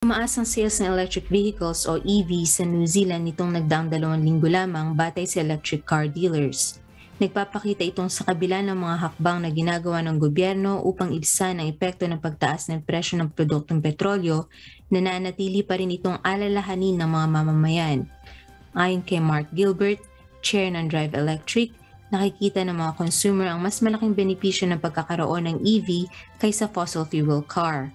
Tumaas ang sales ng electric vehicles o EV sa New Zealand nitong nagdaang 2 linggo lamang batay sa electric car dealers. Nagpapakita itong sa kabila ng mga hakbang na ginagawa ng gobyerno upang ibsan ang epekto ng pagtaas ng presyo ng produktong petrolyo, nananatili pa rin itong alalahanin ng mga mamamayan. Ayon kay Mark Gilbert, chair ng Drive Electric, nakikita ng mga consumer ang mas malaking benepisyo ng pagkakaroon ng EV kaysa fossil fuel car.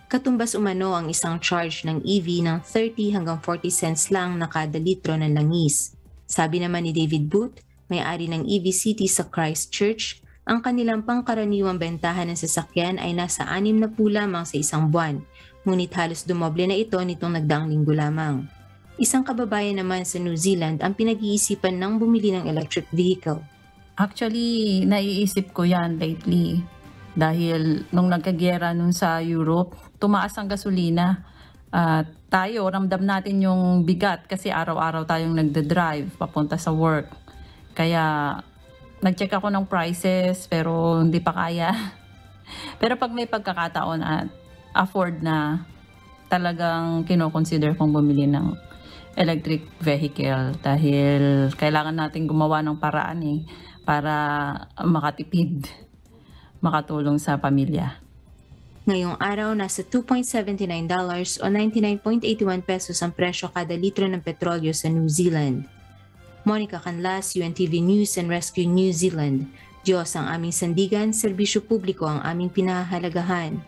Katumbas umano ang isang charge ng EV ng 30 hanggang 40 cents lang na kada litro ng langis. Sabi naman ni David Booth, may-ari ng EV City sa Christchurch, ang kanilang pangkaraniwang bentahan ng sasakyan ay nasa 60 lamang sa isang buwan, ngunit halos dumoble na ito nitong nagdaang linggo lamang. Isang kababayan naman sa New Zealand ang pinag-iisipan ng bumili ng electric vehicle. Actually, naiisip ko yan lately. Dahil nung nagkagyera nun sa Europe, tumaas ang gasolina. Tayo, ramdam natin yung bigat kasi araw-araw tayong nagda-drive papunta sa work. Kaya nag-check ako ng prices pero hindi pa kaya. Pero pag may pagkakataon at afford na, talagang kino-consider kong bumili ng electric vehicle dahil kailangan natin gumawa ng paraan para makatipid, makatulong sa pamilya. Ngayong araw, nasa $2.79 o 99.81 pesos ang presyo kada litro ng petrolyo sa New Zealand. Monica Canlas, UNTV News and Rescue New Zealand. Diyos ang aming sandigan, serbisyo publiko ang aming pinahahalagahan.